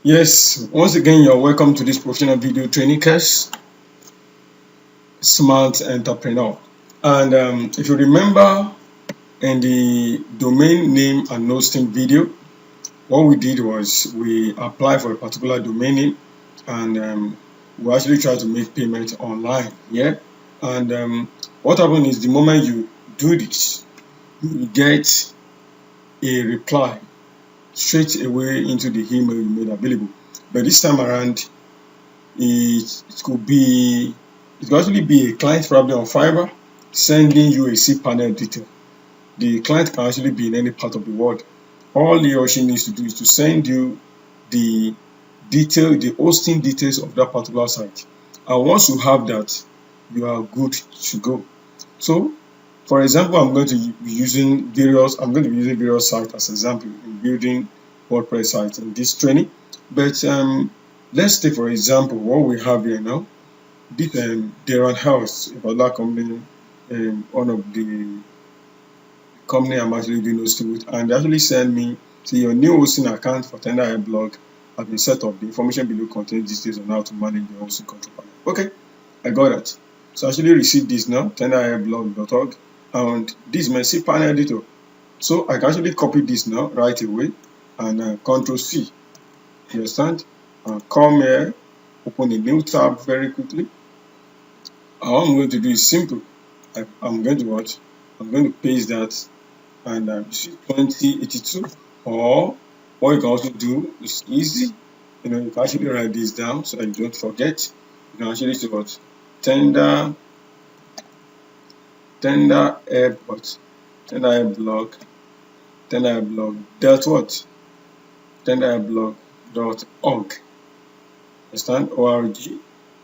Yes, once again, you're welcome to this professional video training course, Smart Entrepreneur. And if you remember in the domain name and hosting video, what we did was we applied for a particular domain name and we actually try to make payment online. Yeah. And what happened is the moment you do this, you will get a reply straight away into the email you made available. But this time around, it could actually be a client probably on Fiverr sending you a cPanel detail. The client can actually be in any part of the world. All he or she needs to do is to send you the the hosting details of that particular site. And once you have that, you are good to go. So, for example, I'm going to be using various sites as example in building WordPress sites in this training. But let's take for example what we have here now. This Darren House, a particular company, one of the company I'm actually doing hosting with, and they actually send me, say your new hosting account for TenderHead blog has been set up. The information below contains details on how to manage your hosting control panel. Okay, I got that. So I actually received this now, tenderheadblog.org, and this is my cPanel editor. So I can actually copy this now right away and Control C. You understand? And come here, open a new tab very quickly. And what I'm going to do is simple. I'm going to what? I'm going to paste that and you see 2082, or what you can also do is easy. You can actually write this down so that you don't forget. You can actually say what? Tender airport, tender air blog, dot what? Tenderblog.org. Understand? org,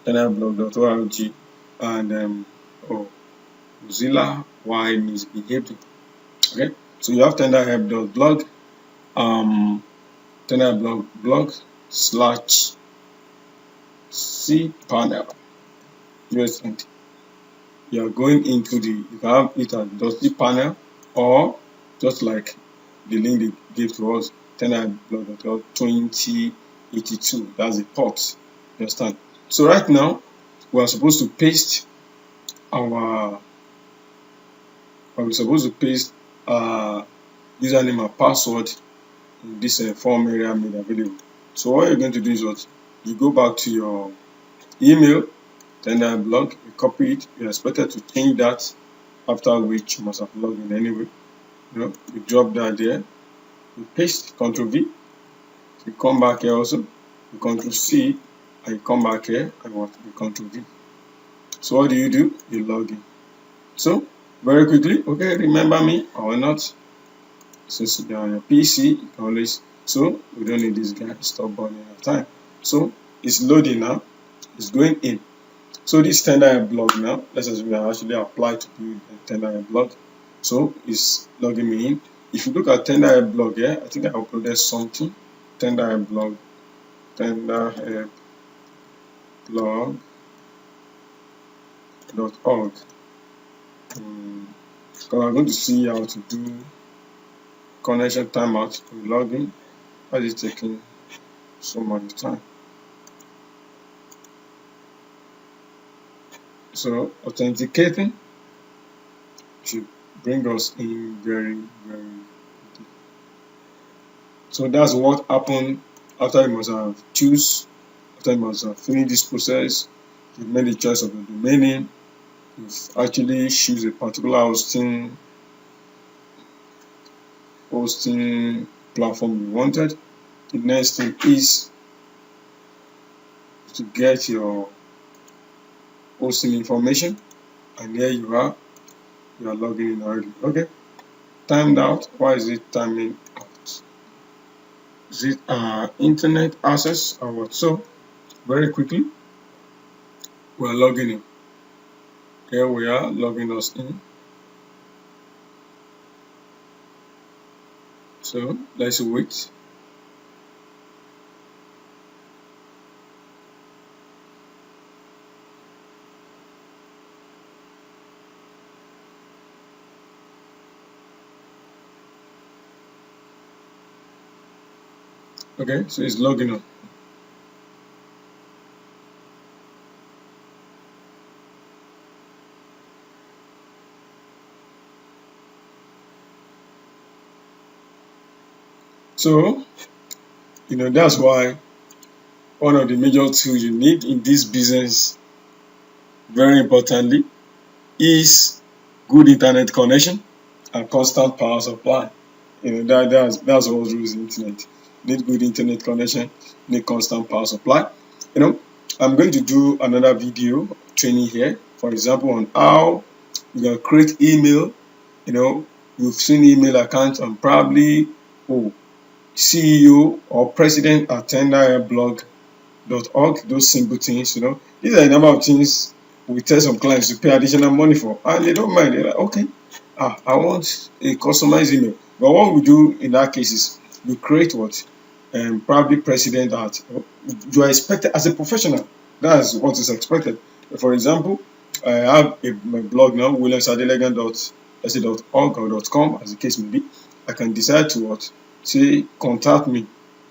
tenderblog.org, and Mozilla why misbehaving. Okay, so you have tenderhelp.blog, tenderblog/cpanel. Yes, and you are going into you can have it at .cpanel, or just like the link they gave to us, tenderblog.org 2082. That's the port. You understand? So right now we are supposed to paste our username and password in this form area made available. So what you're going to do is what? You go back to your email, blog, you copy it, you're expected to change that, after which you must have logged in anyway. You drop that there, you paste, Ctrl V, you come back here also, you Ctrl C, and you come back here and what? You Ctrl V. So what do? You log in. So very quickly, okay, remember me or not? Since you're on your PC, you can always, so we don't need this guy, stop burning our time. So it's loading now, it's going in. So this TenderHead blog now, let's assume I actually apply to build a TenderHead blog. So it's logging me in. If you look at TenderHead blog here, I think I uploaded something. TenderHead blog, tenderheadblog.org. So I'm going to see how to do connection timeout to login. Why is it taking so much time? So authenticating should bring us in very, very quickly. So that's what happened after you must have finished this process. You've made the choice of the domain name. You've actually choose a particular hosting platform you wanted. The next thing is to get your hosting information, and here you are logging in already. Okay, timed out. Why is it timing out? Is it internet access or what? So very quickly we are logging in. Here we are logging us in. So let's wait. Okay, so it's logging on. So, that's why one of the major tools you need in this business, very importantly, is good internet connection and constant power supply. That's what rules the internet. Need good internet connection, need constant power supply. I'm going to do another video training here, for example, on how you can create email. You've seen email account and probably CEO or president at tenderblog.org, those simple things. These are a number of things we tell some clients to pay additional money for, and they don't mind. They're like, okay, I want a customized email. But what we do in that case is we create what? Probably president at, you are expected as a professional. That's what is expected. For example, I have my blog now, williamsadelegan.org or .com, as the case may be. I can decide to what? Say, contact me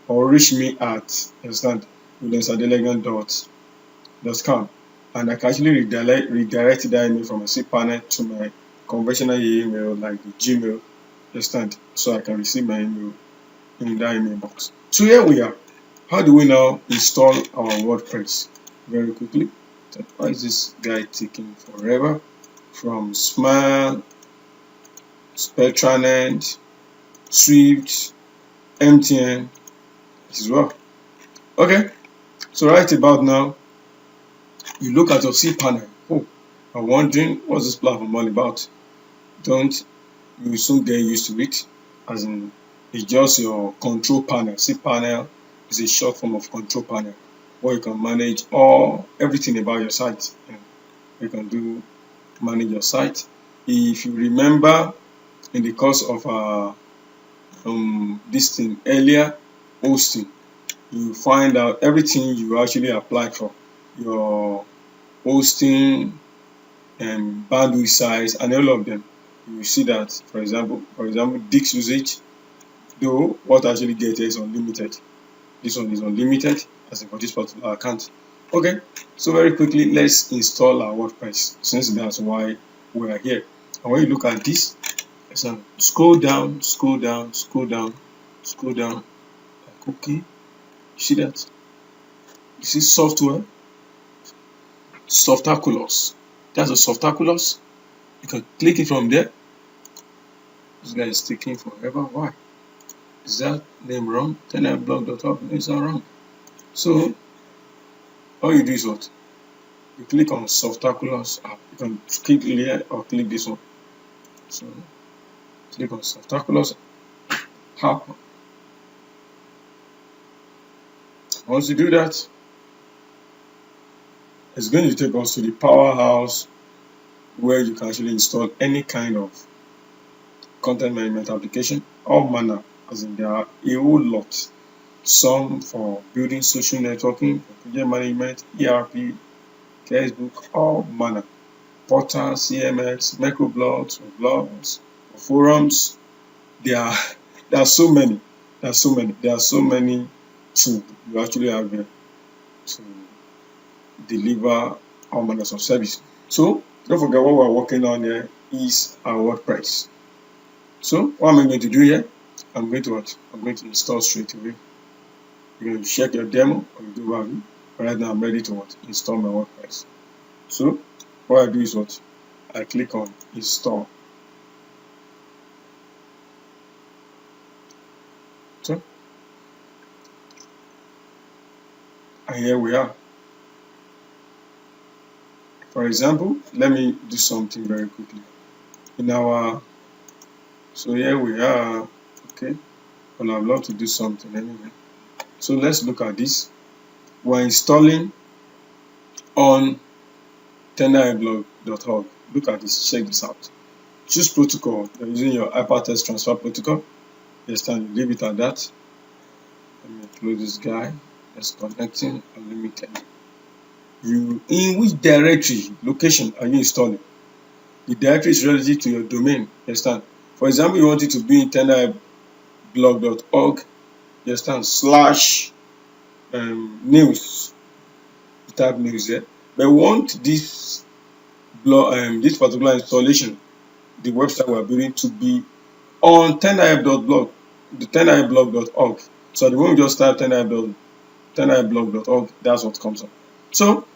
or reach me at, williamsadelegan.com, and I can actually redirect that email from a cPanel to my conventional email like the Gmail, so I can receive my email in that email box. So here we are. How do we now install our WordPress? Very quickly. Why is this guy taking forever? From Smile, Spectranet, Swift, MTN as well. Okay, so right about now, you look at your cPanel. I'm wondering what's this platform all about. You will soon get used to it, as in it's just your control panel. cPanel is a short form of control panel where you can manage everything about your site. You can manage your site. If you remember in the course of this thing earlier, hosting, you find out everything you actually applied for, your hosting and bandwidth size and all of them. You will see that, for example, disk usage, though what I actually get is unlimited. This one is unlimited as for this particular account. Okay, so very quickly, let's install our WordPress, since that's why we are here. And when you look at this, scroll down. Like, okay, you see that? You see software, Softaculous. That's a Softaculous. You can click it from there. This guy is taking forever. Why? Is that name wrong? tenderblog.org. Is that wrong? So all you do is what? You click on Softaculous app. You can click here or click this one. So click on Softaculous app. Once you do that, it's going to take us to the powerhouse where you can actually install any kind of content management application, all manner, as in there are a whole lot. Some for building social networking, for project management, ERP, Facebook, all manner. Portal, CMS, microblogs, or blogs, or forums. There are so many. There are so many tools you actually have here to deliver all manners of service. So don't forget, what we're working on here is our WordPress. So what am I going to do here? I'm going to install straight away. You're going to check your demo or you do value. Right now I'm ready to install my WordPress. So what I do is I click on install. So, and here we are. For example, let me do something very quickly. So here we are. Okay, well, I'd love to do something anyway. So let's look at this. We're installing on tenderblog.org. Look at this, check this out. Choose protocol. You're using your hypertext transfer protocol. Yes, and leave it at that. Let me close this guy. Let's connecting unlimited. In which directory location are you installing? The directory is relative to your domain. You understand? For example, you want it to be in tenderblog.org. You understand? /news. You type news there. But we want this blog, this particular installation, the website we're building, to be on tenderblog.blog. the 10iblog.org. So the moment you just type 10iblog.org, that's what comes up. So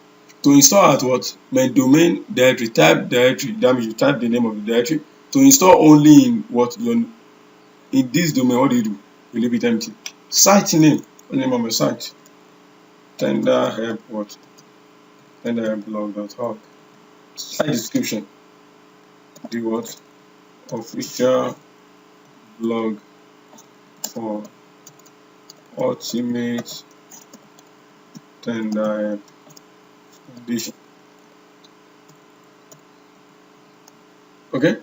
to install at what? My domain directory, type directory, that means you type the name of the directory. To install only in what? In this domain, what do? You leave it empty. Site name, what name of my site? tenderhelp.org. Site description, the what? Official blog for ultimate tender foundation. Okay,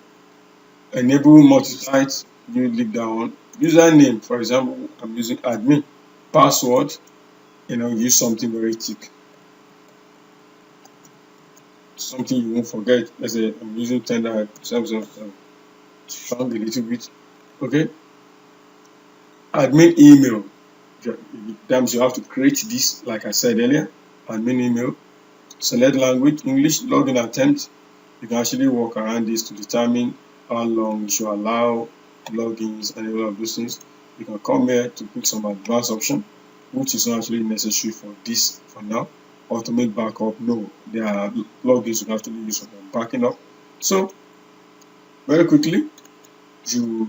enable multi-site, you leave that one. Username, for example, I'm using admin. Password, use something very thick, something you won't forget. Let's say I'm using tender strong a little bit. Okay, admin email, that means you have to create this, like I said earlier. Admin email, select language, English, login attempt. You can actually work around this to determine how long you should allow logins and all of those things. You can come here to pick some advanced option, which is not actually necessary for this for now. Automate backup, no, there are logins you can actually use for backing up. So very quickly, you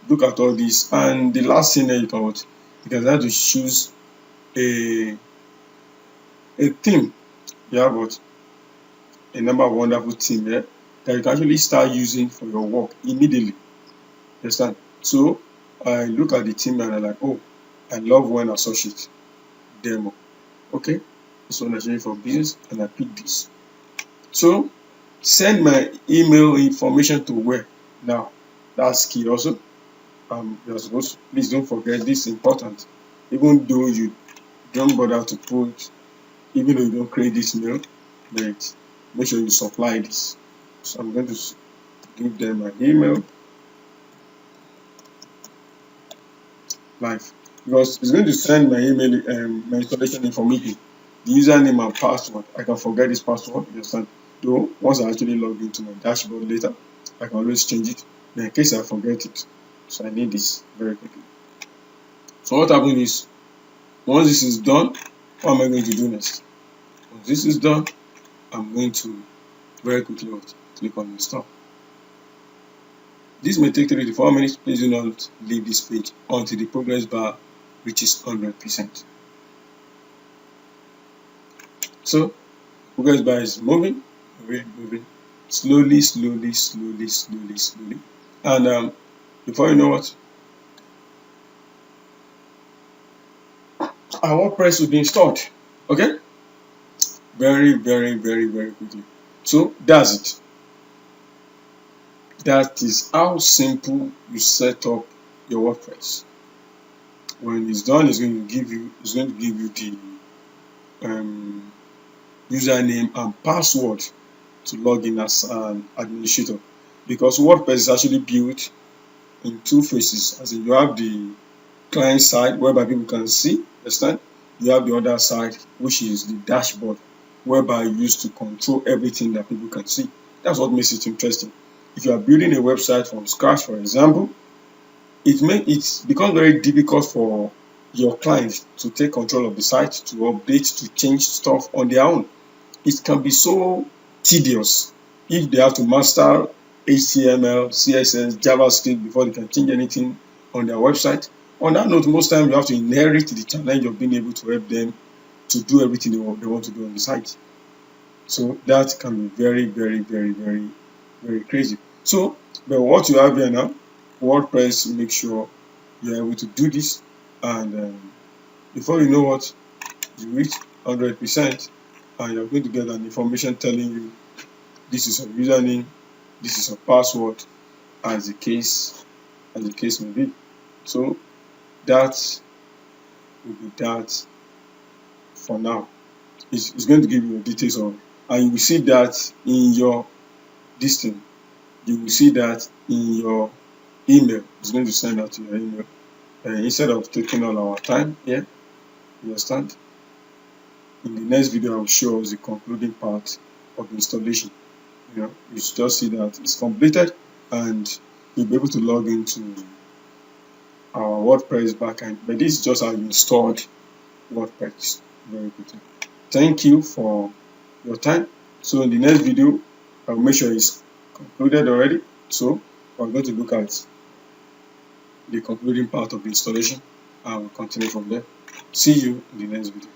look at all this, and the last thing that you can have to choose a theme. You have what? A number of wonderful theme here that you can actually start using for your work immediately. Understand? So I look at the theme and I'm like, oh, I love when associate demo. Okay, this one actually for business, and I pick this. So send my email information to where? Now that's key also. You're supposed to, please don't forget this is important. Even though you don't bother to put, even though you don't create this mail, but make sure you supply this. So I'm going to give them my email, live, because it's going to send my email, my installation information, the username and password. I can forget this password, you understand? Though once I actually log into my dashboard later, I can always change it. But in case I forget it, so I need this very quickly. So what happens is, once this is done, what am I going to do next? Once this is done, I'm going to very quickly click on install. This may take 3 to 4 minutes. Please do not leave this page until the progress bar reaches 100%. So progress bar is moving, slowly, and before you know what, our WordPress will be installed. Okay, very quickly. So that's it. That is how simple you set up your WordPress. When it's done, it's going to give you the username and password to log in as an administrator, because WordPress is actually built in two phases. As in, you have the client side whereby people can see, understand? You have the other side, which is the dashboard, whereby you use to control everything that people can see. That's what makes it interesting. If you are building a website from scratch, for example, it becomes very difficult for your clients to take control of the site, to update, to change stuff on their own. It can be so tedious if they have to master HTML, CSS, JavaScript before they can change anything on their website. On that note, most times you have to inherit the challenge of being able to help them to do everything they want to do on the site. So that can be very crazy. So, but what you have here now, WordPress makes sure you're able to do this, and before you know what, you reach 100%, and you're going to get an information telling you this is your username, this is your password, as the case may be. So that will be that for now. It's going to give you the details of, and you will see that in your listing. You will see that in your email. It's going to send out to your email. Instead of taking all our time here, you understand? In the next video, I will show us the concluding part of the installation. You just see that it's completed, and you'll be able to log into our WordPress backend. But this is just how you installed WordPress. Very good. Thank you for your time. So in the next video, I'll make sure it's concluded already. So we're going to look at the concluding part of the installation and we'll continue from there. See you in the next video.